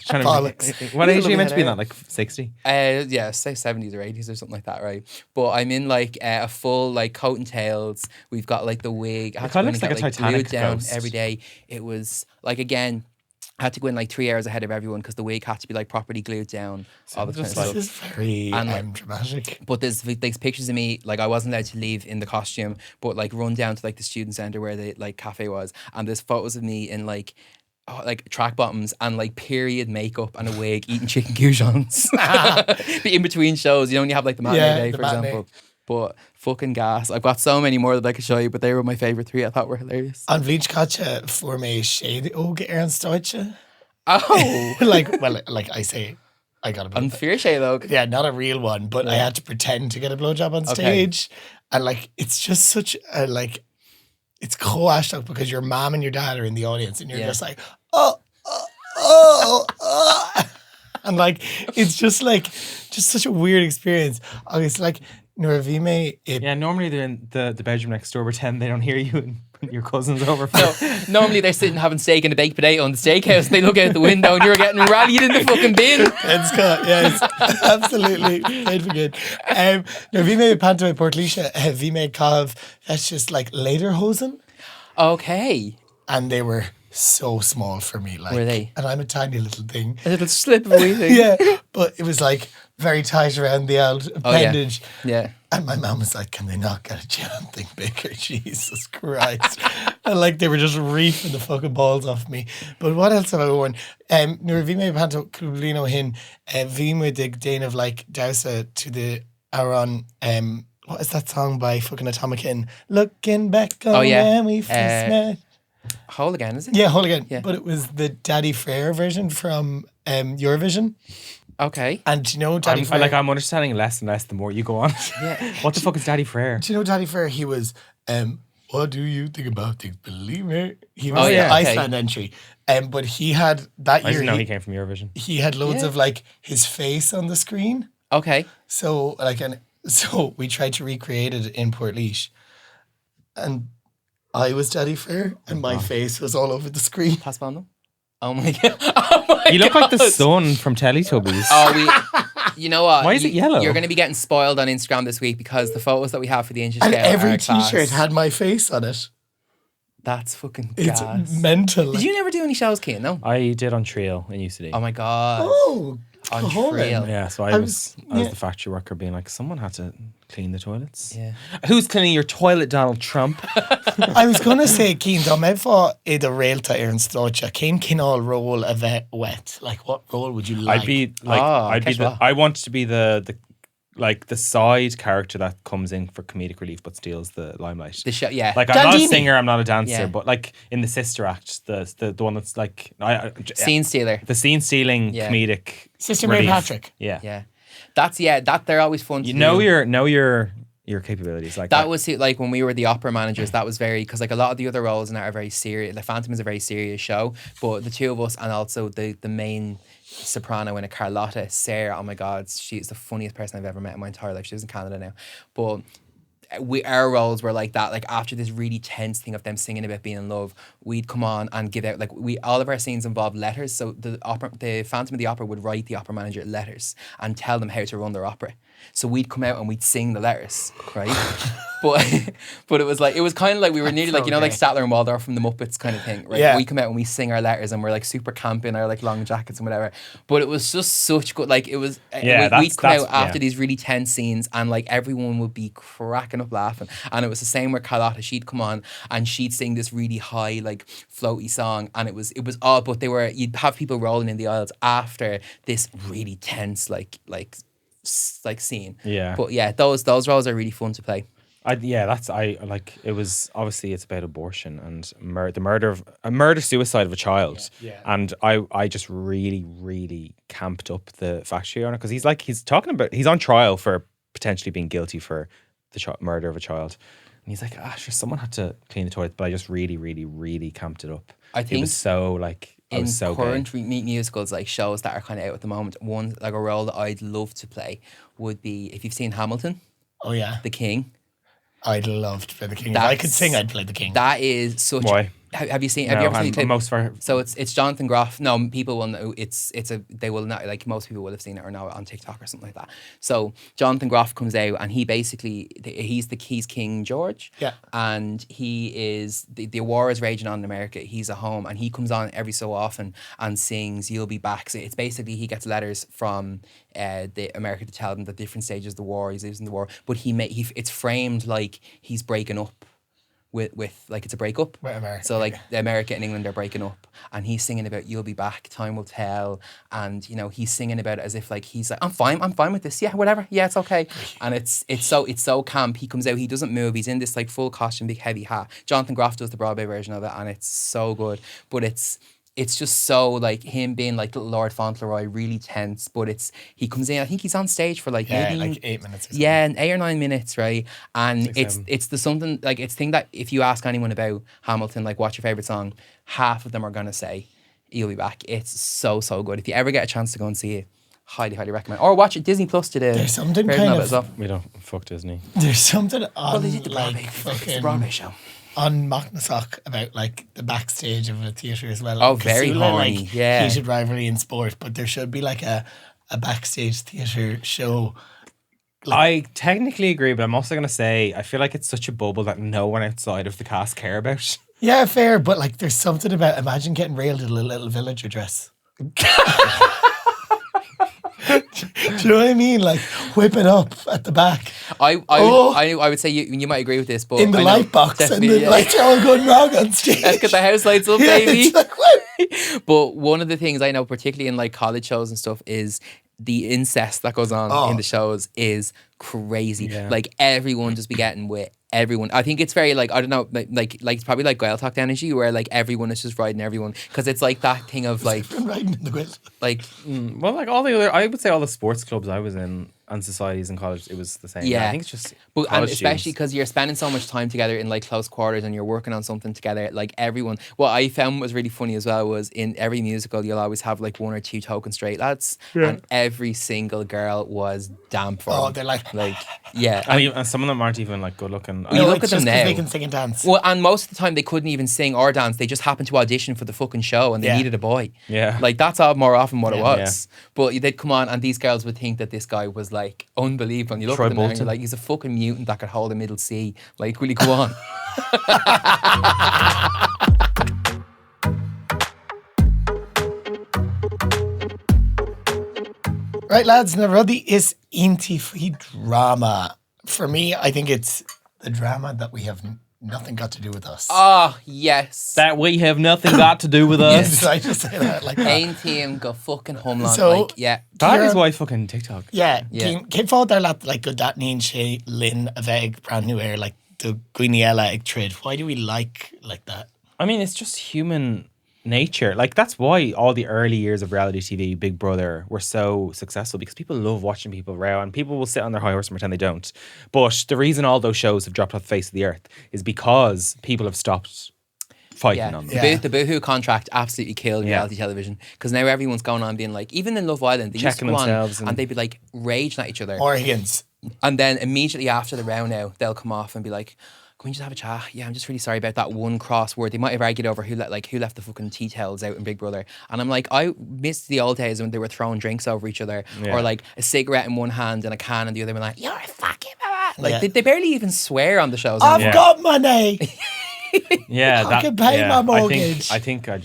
Trying to- Bollocks. What age are you Lovely meant to be in hair. that? Like 60? Yeah, say 70s or 80s or something like that, right? But I'm in like a full like coat and tails. We've got like the wig. I had to kinda go in looks and like get, a Titanic glued down ghost. every day. It was like, again, I had to go in like 3 hours ahead of everyone because the wig had to be like properly glued down. All the kind of just stuff. This is very And, like, dramatic. But there's pictures of me, like I wasn't allowed to leave in the costume, but like run down to like the student centre where the like cafe was, and there's photos of me in like track bottoms and like period makeup and a wig eating chicken goujons. The in between shows, you only have like the matinee Yeah, day, the for matinee. example. But fucking gas. I've got so many more that I could show you, but they were my favourite 3. I thought were hilarious. An bhíd caite for me shade óga ar an stáitse. Oh, like I say, I got a bit. unfair shade though. Yeah, not a real one, but I had to pretend to get a blowjob on stage. And like, it's just such a like, it's co-hashtag because your mom and your dad are in the audience and you're Yeah. just like, and like, it's just such a weird experience. It's like, Nuravime, Yeah, normally they're in the bedroom next door, pretend they don't hear you and your cousin's over. No, normally they're sitting having steak and a baked potato on the steakhouse. They look out the window and you're getting rallied in the fucking bin. It's got, yeah, it's absolutely paid for good. Now, we made pantomime Portlisha, we made Cav, that's just like lederhosen, Okay. and they were so small for me. Like, Were they? And I'm a tiny little thing. A little slip of a wee thing. Yeah, but it was like very tight around the old Oh, yeah. appendage. Yeah. And my mum was like, can they not get a Cian thing bigger? Jesus Christ. And like they were just reefing the fucking balls off me. But what else have I worn? Nuair bhí mé panto Clublino hin, bhí mé dig Dane of like Dausa to the Aaron, what is that song by fucking Atomic In? Looking back on when we first met. Whole again, is it? Yeah, whole again. Yeah. But it was the Daddy Frere version from Eurovision. Okay. And do you know Daddy Frere? I'm understanding less and less the more you go on. Yeah. What the fuck is Daddy Frere? Do you know Daddy Frere? He was, what do you think about things? Believe me. He was Oh, the yeah, okay. Iceland entry. But he had, that I year, didn't know he came from Eurovision. he had loads of like his face on the screen. Okay. So so we tried to recreate it in Portlaoise. And I was Daddy Frere and my face was all over the screen. Pass on them. Oh my god. Oh my You look like the God. son from Teletubbies. You know what? Why is it yellow? You're going to be getting spoiled on Instagram this week because the photos that we have for the Inch And Scale every are class. t-shirt had my face on it. That's fucking It's gas. mental. Did you never do any shows, Cian? No. I did on Trio in UCD. Oh my god. Oh, On Colin. Trail. Yeah, so I was the factory worker being like, someone had to clean the toilets. Yeah. Who's cleaning your toilet, Donald Trump? I was going to say, Cian, dá mé fá i the réalta ar an stáitse, cén cinál role a bheith wet? Like, what role would you like? I'd be like, Ah, I'd be the, Cathal. I wanted to be the like the side character that comes in for comedic relief but steals the limelight. The show, yeah. Like I'm not a Dandini. singer, I'm not a dancer, Yeah. but like in the sister act, the one that's like Scene stealer. the scene stealing Yeah. comedic Sister Mary relief. Patrick. Yeah. Yeah. That they're always fun to You do. know your capabilities. Like That was like when we were the opera managers. That was very because like a lot of the other roles in that are very serious. Like Phantom is a very serious show, but the two of us and also the main soprano in it, Carlotta, Sarah. Oh my God, she's the funniest person I've ever met in my entire life. She lives in Canada now, but our roles were like that. Like after this really tense thing of them singing about being in love, we'd come on and give out like all of our scenes involved letters. So the Phantom of the Opera would write the opera manager letters and tell them how to run their opera. So we'd come out and we'd sing the letters, right? but it was kind of like we were nearly like, you know, like Statler and Waldorf from the Muppets kind of thing, right? Yeah. We come out and we sing our letters and we're like super camp in our like long jackets and whatever. But it was just such good, like it was, we'd come out after these really tense scenes and like everyone would be cracking up laughing. And it was the same with Carlotta. She'd come on and she'd sing this really high, like floaty song. And it was all, but you'd have people rolling in the aisles after this really tense, like scene. Yeah. But yeah, those roles are really fun to play. It was obviously it's about abortion and the murder suicide of a child. Yeah. And I just really, really camped up the factory owner because he's on trial for potentially being guilty for the murder of a child. And he's like, sure, someone had to clean the toilet, but I just really, really, really camped it up. I think it was so like I in was so current gay. musicals, like shows that are kind of out at the moment, one like a role that I'd love to play would be if you've seen Hamilton, Oh yeah, the King. I'd love to play the king. If I could sing, I'd play the king. That is such. Why? Have you seen? No, Have you ever seen the and clip? most for So it's Jonathan Groff. No, people will know. They will not, like most people will have seen it or know it on TikTok or something like that. So Jonathan Groff comes out and he basically he's King George. Yeah. And he is the war is raging on in America. He's at home and he comes on every so often and sings "You'll Be Back." So it's basically he gets letters from the America to tell them the different stages of the war. He's losing the war, but it's framed like he's breaking up. With like it's a breakup. With America, So like America and England are breaking up and he's singing about "You'll be back, time will tell," and you know he's singing about it as if like he's like I'm fine with this, yeah, whatever, yeah, it's okay. And it's so camp. He comes out, he doesn't move, he's in this like full costume, big heavy hat. Jonathan Groff does the Broadway version of it and it's so good, but it's just so like him being like little Lord Fauntleroy, really tense. But he comes in. I think he's on stage for like maybe like 8 minutes. Or something. yeah, 8 or 9 minutes, right? And it's the something like it's thing that if you ask anyone about Hamilton, like what's your favorite song, half of them are gonna say "You'll Be Back." It's so good. If you ever get a chance to go and see it, highly recommend. Or watch it. Disney Plus today. There's something kind of. we don't fuck Disney. There's something on Well, they did the like Broadway, it's the fucking Broadway show. on Mocknasock about like the backstage of a theatre as well. Oh, very Casula, horny, like, yeah. Heated rivalry in sport, but there should be like a backstage theatre show. I technically agree, but I'm also gonna say I feel like it's such a bubble that no one outside of the cast care about. Yeah, fair, but like there's something about imagine getting railed in a little villager dress. Do you know what I mean? Like whip it up at the back I would say you might agree with this, but in the I know, light box and definitely, the lights are all going wrong on stage. Let's get the house lights up, Yeah, baby. it's like, what? But one of the things I know, particularly in like college shows and stuff, is the incest that goes on in the shows is crazy. Yeah. Like everyone just be getting with everyone. I think it's very like, I don't know, like it's probably like Gael Talk energy where like everyone is just riding everyone because it's like that thing of like I'm riding in the quiz. like Well, like I would say all the sports clubs I was in and societies in college, it was the same. Yeah. I think it's just but and college especially students. because you're spending so much time together in like close quarters and you're working on something together. Like everyone, what I found was really funny as well was in every musical you'll always have like one or two token straight lads, and every single girl was damn for Oh, them. they're like yeah. and some of them aren't even like good looking. You look it's at them just 'cause now. they can sing and dance. Well, and most of the time they couldn't even sing or dance. They just happened to audition for the fucking show and they Yeah. needed a boy. Yeah. Like that's all more often what it Yeah. was. But they'd come on and these girls would think that this guy was like unbelievable. And you look Troy at them now and Bolton. you're like, he's a fucking mutant that could hold a middle C. Like, will he go on? Right, lads, na ruddy is inti free drama. For me, I think it's the drama that we have nothing got to do with us. Oh, yes. That we have nothing got to do with us. Did I just say that like that? Taitneamh go fucking homeland. So- Like, yeah. That is Ciarán- why fucking TikTok. Yeah, Yeah. Came fád ar leat like go dat nín sé lin a bheith brand new air like the Guineella ag trid. Why do we like that? I mean, it's just human nature. Like, that's why all the early years of reality TV, Big Brother, were so successful, because people love watching people row, and people will sit on their high horse and pretend they don't. But the reason all those shows have dropped off the face of the earth is because people have stopped fighting Yeah, on them. Yeah. the Boohoo contract absolutely killed reality television, because now everyone's going on being like, even in Love Island, they used to Checking go on themselves and and- they'd be like raging at each other, Organs. and then immediately after the round now, they'll come off and be like, can we just have a chat? Yeah, I'm just really sorry about that one cross word. They might have argued over who left the fucking tea towels out in Big Brother. And I'm like, I missed the old days when they were throwing drinks over each other, Yeah. or like a cigarette in one hand and a can in the other, and like, you're a fucking blah, blah. Like Yeah. they barely even swear on the shows I've anymore. got money. Yeah, I can pay my mortgage. I think I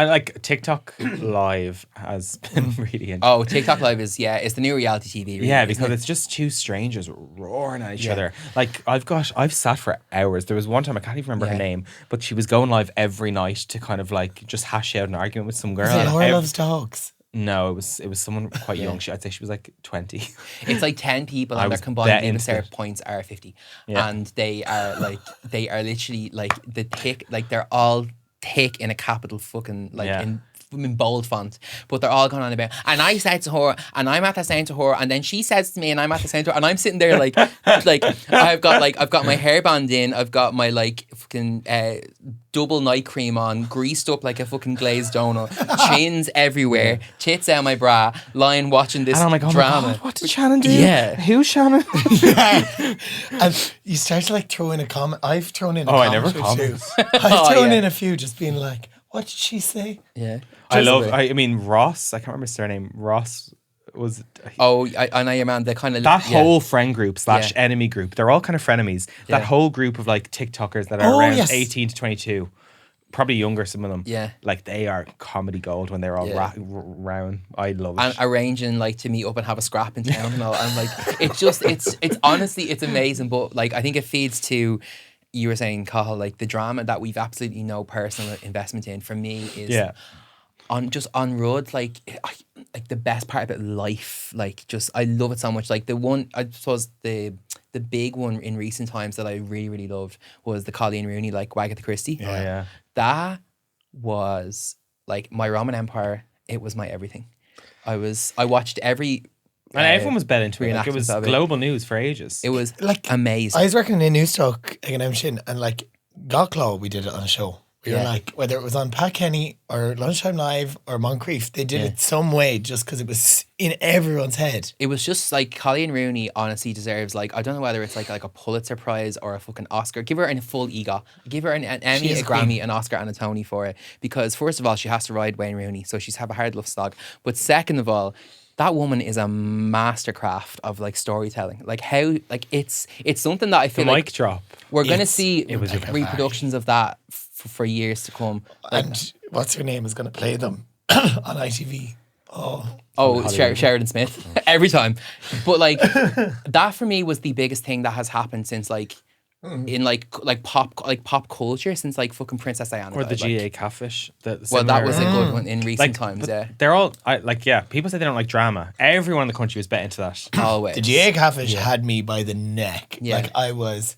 like TikTok Live has been really interesting. Oh, TikTok Live is it's the new reality TV. Really, Yeah, isn't because it? it's just two strangers roaring at each other. Like, I've sat for hours. There was one time, I can't even remember her Yeah. name, but she was going live every night to kind of like just hash out an argument with some girl. Is it And Laura Loves Dogs? No, it was someone quite young. I'd say she was like 20. It's like 10 people I and their was combined betting Leaving Cert it. points are 50. Yeah. And they are literally like the thick, like they're all thick in a capital fucking, like Yeah. in bold font, but they're all going on about, and I said to her, and I'm at the saying to her, and then she says to me, and I'm at the saying to her, and I'm sitting there like I've got my hairband in, I've got my like fucking double night cream on, greased up like a fucking glazed donut, chins everywhere, tits out my bra, lying watching this And I'm like, oh drama. my God, what did Shannon do? Yeah. Who's Shannon? And you start to like throw in a comment. I've thrown in a Oh, I comment never or comment. two. I've thrown yeah. in a few just being like, what did she say? Yeah. I mean, Ross, I can't remember his surname. Ross was... Oh, I know your man. The kind of That whole friend group / Yeah. enemy group, they're all kind of frenemies. That Yeah. whole group of like TikTokers that are Oh, around yes. 18 to 22, probably younger, some of them. Yeah. Like, they are comedy gold when they're all Yeah. round. I love it. and arranging like to meet up and have a scrap in town and all. And like it's honestly it's amazing. But like I think it feeds to, you were saying, Cathal, like the drama that we've absolutely no personal investment in. For me is Yeah. on road, like the best part about life. Like just I love it so much. Like the one, I suppose the big one in recent times that I really, really loved was the Colleen Rooney, like Wagatha Christie. Oh, yeah. That was like my Roman Empire. It was my everything. I watched every And everyone was bet into it. Like, it reenactment was of it. global news for ages. It was Like, amazing. I was working in Newstock again, Shin, and like Gocklaw, we did it on a show. We were Yeah. like, whether it was on Pat Kenny or Lunchtime Live or Moncrief, they did it some way just because it was in everyone's head. It was just like Colleen Rooney honestly deserves, like, I don't know whether it's like a Pulitzer Prize or a fucking Oscar. Give her a full EGOT. Give her an Emmy, is a a queen. Grammy, an Oscar and a Tony for it. Because first of all, she has to ride Wayne Rooney, so she's have a hard love slog. But second of all, that woman is a mastercraft of like storytelling. Like how, like it's something that I the feel mic like drop. we're gonna It's- see it was a reproductions of that for years to come. Like, And what's her name is going to play them on ITV. Oh, Sheridan Smith every time. But like that for me was the biggest thing that has happened since like in like pop culture since like fucking Princess Diana. Or the died, like. GA Catfish. Well, that was a good one in recent like, times. but Yeah, They're all, people say they don't like drama. Everyone in the country was bet into that. always. the GA Catfish had me by the neck. Yeah. Like I was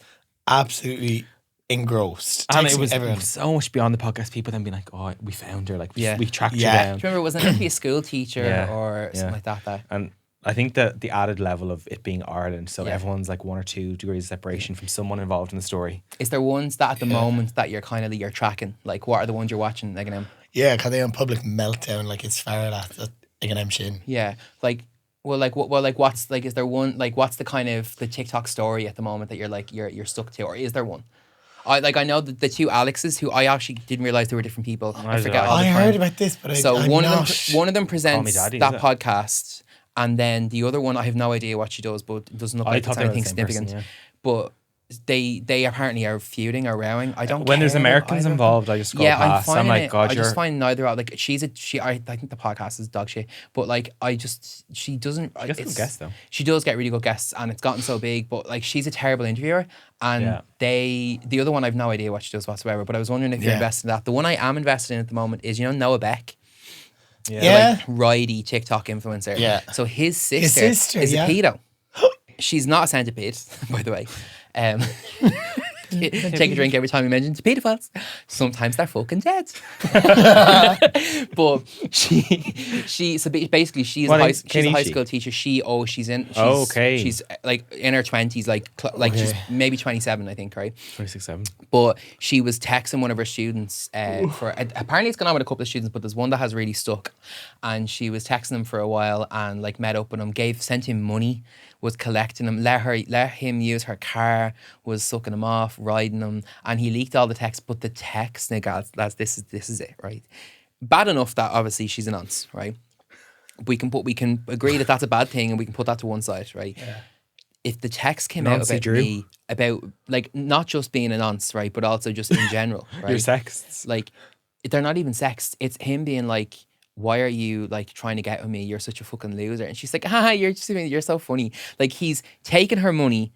absolutely engrossed. And Texting it was everyone. so much beyond the podcast. People then being like, oh, we found her. Like, Yeah. we tracked Yeah. her Do down. you remember, wasn't it meant to be a school teacher Yeah, or yeah. something like that? And I think that the added level of it being Ireland, so Yeah. everyone's like 1 or 2 degrees of separation from someone involved in the story. Is there ones that at the moment that you're kind of you're tracking? Like, what are the ones you're watching? Like, Yeah, because they on public meltdown like it's Farrell at again Shin. yeah, like. What's like? Is there one like? What's the kind of the TikTok story at the moment that you're like you're stuck to, or is there one? I know the two Alexes who I actually didn't realize they were different people. I did forget I. all the I time. heard about this, but So I'm one not. of them presents Daddy, that is it? podcast, and then the other one I have no idea what she does, but it doesn't look I like thought it's they were the anything same person, significant. yeah. But they apparently are feuding or rowing. I don't. When there's care. Americans I don't- involved, I just go Yeah, past. I'm I'm like, it. God, I you're. just find neither of like I think the podcast is dog shit, but like she doesn't. She gets good guests though. She does get really good guests, and it's gotten so big. But like she's a terrible interviewer, and the other one I've no idea what she does whatsoever. But I was wondering if you're invested in that. The one I am invested in at the moment is Noah Beck. Yeah. Like ridey TikTok influencer. Yeah. So his sister is a pedo. She's not a centipede, by the way. Take a drink every time we mention pedophiles. Sometimes they're fucking dead. But so basically she's a high school teacher. She's like in her 20s, she's maybe 27, I think, right? 26-7. But she was texting one of her students apparently it's gone on with a couple of students, but there's one that has really stuck. And she was texting him for a while and like met up with him, sent him money, was collecting him, let him use her car, was sucking him off, riding him, and he leaked all the texts. But the text, that's this is it, right? Bad enough that obviously she's a nonce, right? We can agree that that's a bad thing, and we can put that to one side, right? Yeah. If the text came out about me, about like not just being a nonce, right, but also just in general, right? Your sexts, like they're not even sexts. It's him being like, why are you like trying to get with me? You're such a fucking loser. And she's like, you're so funny. Like he's taking her money,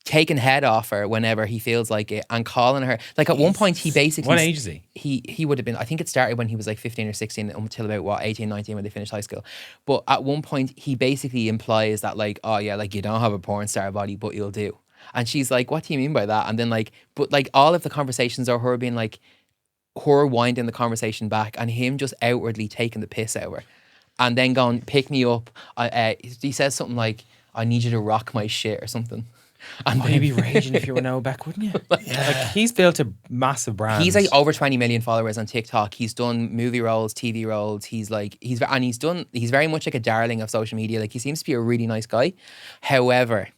taking head off her whenever he feels like it, and calling her. Like at one point he basically... What age is he? He would have been, I think it started when he was like 15 or 16 until about 18, 19 when they finished high school. But at one point he basically implies that like, oh yeah, like you don't have a porn star body, but you'll do. And she's like, what do you mean by that? And then like, but like all of the conversations are her being like, her winding the conversation back and him just outwardly taking the piss out of her and then going, pick me up. He says something like, I need you to rock my shit or something. And you'd be raging if you were Noah Beck, wouldn't you? Like he's built a massive brand. He's like over 20 million followers on TikTok. He's done movie roles, TV roles. He's very much like a darling of social media. Like he seems to be a really nice guy. However,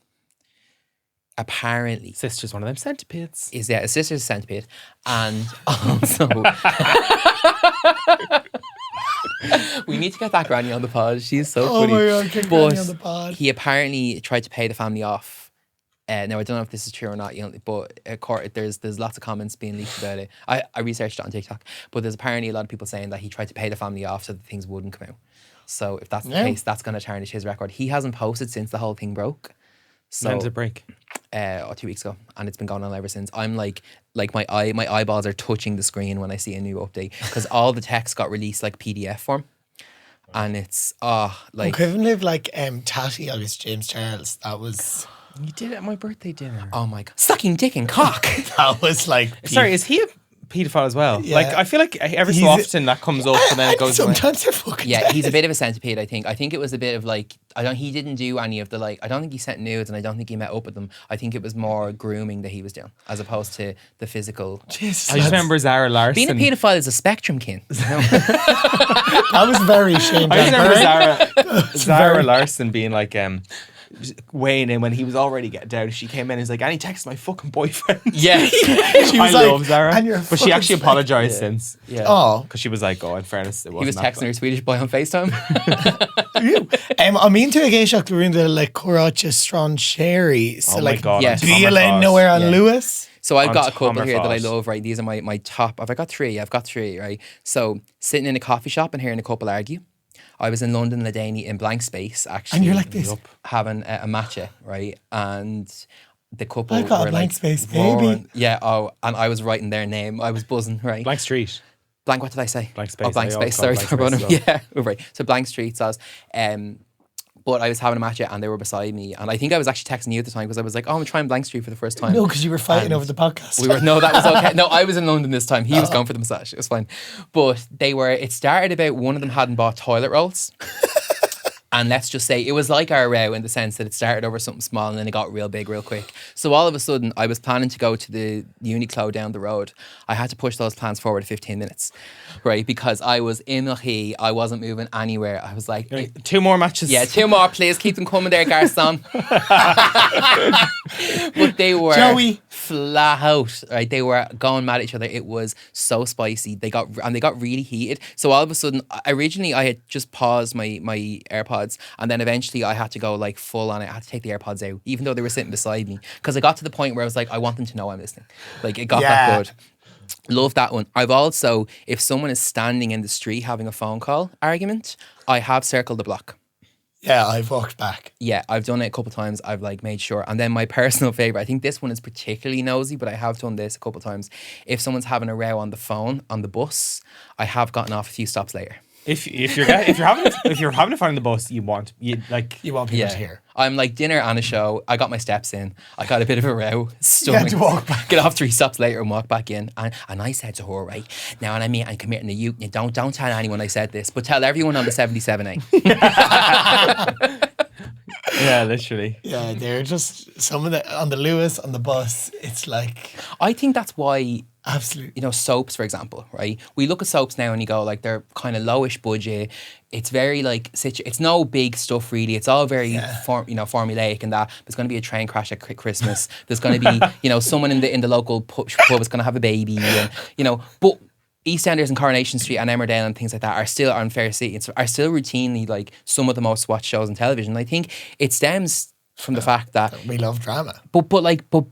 apparently sister's one of them centipedes. His sister's a centipede. And also we need to get that granny on the pod. She's so funny. Oh my God, get granny on the pod. He apparently tried to pay the family off. Now I don't know if this is true or not, but there's lots of comments being leaked about it. I researched it on TikTok, but there's apparently a lot of people saying that he tried to pay the family off so that things wouldn't come out. So if that's the case, that's going to tarnish his record. He hasn't posted since the whole thing broke. So, when did it break? 2 weeks ago, and it's been going on ever since. I'm like my eyeballs are touching the screen when I see a new update because all the text got released like PDF form, and it's like couldn't live like Tatty Agus James Charles. That was you did it at my birthday dinner. Oh my God, sucking dick and cock. That was like sorry, is he a paedophile as well? Yeah. Like I feel like every so often that comes up and then it goes away. Sometimes they're fucking yeah, he's a bit of a centipede. I think it was a bit of like he didn't do any of the like. I don't think he sent nudes, and I don't think he met up with them. I think it was more grooming that he was doing as opposed to the physical. Jesus, I just remember Zara Larson. Being a paedophile is a spectrum, Kin. That was very Shane. I just remember Zara Larson being like weighing in when he was already getting down. She came in and was like, "And he texted my fucking boyfriend." Yeah, she was I like, love Zara, and but she actually apologized since. Yeah. Oh, because she was like, "Oh, in fairness, it wasn't." He was texting her Swedish boy on FaceTime. I'm into a gay shock during the like Coracha Strong Sherry. So Oh like, my God! yeah. on do you Tom let Ross. nowhere on Yeah. Lewis? So I've On got a couple Tom here that I Ross. love, right? These are my top. I've got three, right? So sitting in a coffee shop and hearing a couple argue. I was in London Ladany in blank space, actually. And you're like this. Having a matcha, right? And the couple I've got a were blank like space, roaring. baby. Yeah, and I was writing their name. I was buzzing, right? Blank Street. Blank, what did I say? Blank space. Oh, blank I always space. call Sorry, it blank space as yeah, oh, right. So blank streets, but I was having a matcha and they were beside me, and I think I was actually texting you at the time because I was like, "Oh, I'm trying Blank Street for the first time." No, because you were fighting And over the podcast. No, that was okay. No, I was in London this time. He was going for the massage. It was fine. But it started about one of them hadn't bought toilet rolls. And let's just say it was like our row in the sense that it started over something small and then it got real big real quick. So all of a sudden, I was planning to go to the Uniqlo down the road. I had to push those plans forward 15 minutes, right? Because I was in a he. I wasn't moving anywhere. I was like, Two more matches. yeah, 2 more, please. Keep them coming there, Garçon. But they were Joey. flat out, right? They were going mad at each other. It was so spicy. They got really heated. So all of a sudden, originally I had just paused my AirPods AirPods, and then eventually I had to go like full on it. I had to take the AirPods out, even though they were sitting beside me, because I got to the point where I was like, I want them to know I'm listening. Like it got that good. Love that one. I've also, if someone is standing in the street having a phone call argument, I have circled the block. Yeah, I've walked back. Yeah, I've done it a couple of times. I've like made sure. And then my personal favorite, I think this one is particularly nosy, but I have done this a couple of times. If someone's having a row on the phone on the bus, I have gotten off a few stops later. If you're having a fun on the bus, you want people to hear. I'm like dinner and a show. I got my steps in. I got a bit of a row. You had to walk back. Get off 3 stops later and walk back in. And I said to her, right, now and I mean I'm committing to you. Don't tell anyone I said this, but tell everyone on the 77A. Yeah, literally. Yeah, they're just some of the on the Lewis on the bus. It's like I think that's why. Absolutely. You know, soaps, for example, right? We look at soaps now and you go, like, they're kind of lowish budget. It's very, like, it's no big stuff, really. It's all very, formulaic and that. There's going to be a train crash at Christmas. There's going to be, someone in the local pub is going to have a baby. And, but EastEnders and Coronation Street and Emmerdale and things like that are still on Fair City. Are still routinely, like, some of the most watched shows on television. I think it stems from the fact that we love drama, but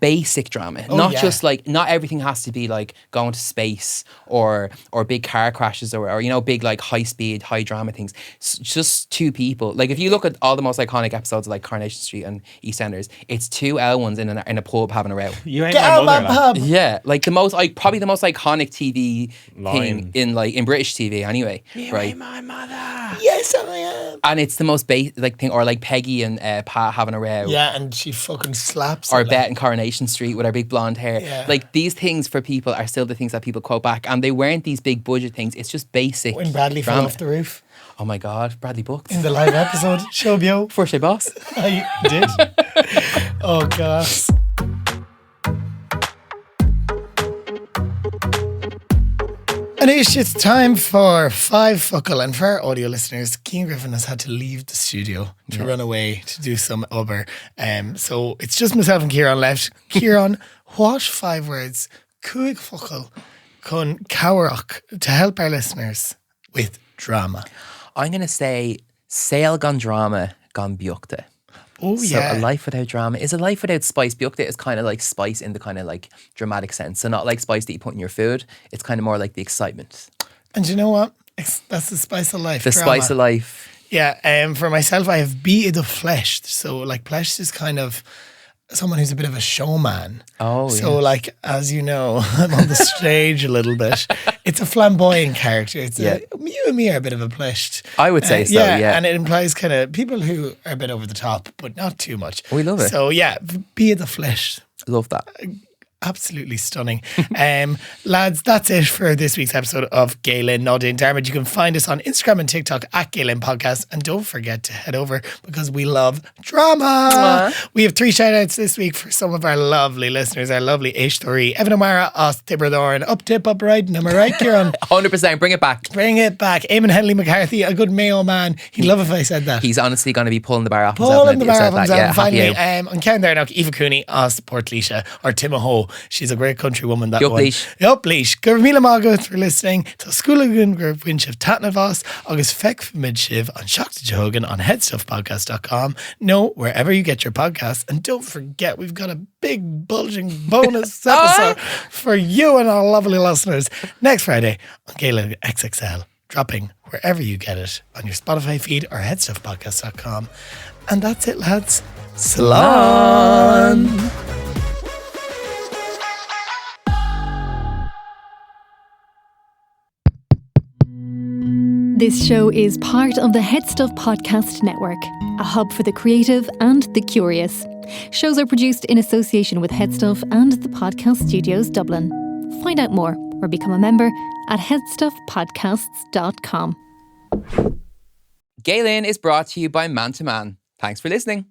basic drama, just like, not everything has to be like going to space or big car crashes or big like high speed, high drama things. Just two people. Like if you look at all the most iconic episodes of like Coronation Street and EastEnders, it's two L1s in a pub having a row. You ain't my mother, pub. Yeah, like probably the most iconic TV thing in British TV anyway. You right? ain't my mother. Yes, I am. And it's the most basic thing, or like Peggy and Pat having a row. Yeah, and she fucking slaps. Or Bet in Coronation Street with her big blonde hair. Yeah. Like these things for people are still the things that people quote back, and they weren't these big budget things. It's just basic. When Bradley fell off the roof. Oh my God, Bradley booked In the live episode, Showbio. First Day Boss. I did. Oh gosh. And it's time for 5 Fuckle. And for our audio listeners, Cian Griffin has had to leave the studio to run away to do some Uber. So it's just myself and Ciarán left. Ciarán, what 5 words Cuig Fuckle can Cowerach to help our listeners with drama? I'm going to say Sail gone drama gone Bíochta. Oh, yeah. So a life without drama is a life without spice. Bíochta is kind of like spice in the kind of like dramatic sense. So not like spice that you put in your food. It's kind of more like the excitement. And you know what? That's the spice of life. The drama. spice of life. Yeah. For myself, I have beat the flesh. So like flesh is kind of someone who's a bit of a showman. Oh, so yes. like, as you know, I'm on the stage a little bit. It's a flamboyant character. It's you and me are a bit of a plished. I would say so, yeah. And it implies kind of people who are a bit over the top, but not too much. We love it. So yeah, be the flesh. Love that. Absolutely stunning. Lads, that's it for this week's episode of Galen Nodding Dermot. You can find us on Instagram and TikTok at Galen Podcast. And don't forget to head over because we love drama. We have 3 shout outs this week for some of our lovely listeners, our lovely Ishtori, Evan O'Mara, Os Tibberthorn, Up Tip, Up Right. Am I right, Ciarán? 100%. Bring it back. Bring it back. Eamon Henley McCarthy, a good Mayo man. He'd love if I said that. He's honestly going to be pulling the bar off himself. Pulling the bar off himself. And finally, happy on count there now, Eva Cooney, Os Portlaoise, or Timoho. She's a great country woman, that Yup, one. leash. Yup, leash. Gurmila Margaret for listening to Skulagun Group Winch of Tatnavos, August Feck for Midshiv on Shock to Jogan on headstuffpodcast.com. No, wherever you get your podcasts. And don't forget, we've got a big bulging bonus episode for you and our lovely listeners next Friday on Gala XXL, dropping wherever you get it on your Spotify feed or headstuffpodcast.com. And that's it, lads. Salon. This show is part of the Head Stuff Podcast Network, a hub for the creative and the curious. Shows are produced in association with Head Stuff and the Podcast Studios Dublin. Find out more or become a member at headstuffpodcasts.com. Galen is brought to you by Man to Man. Thanks for listening.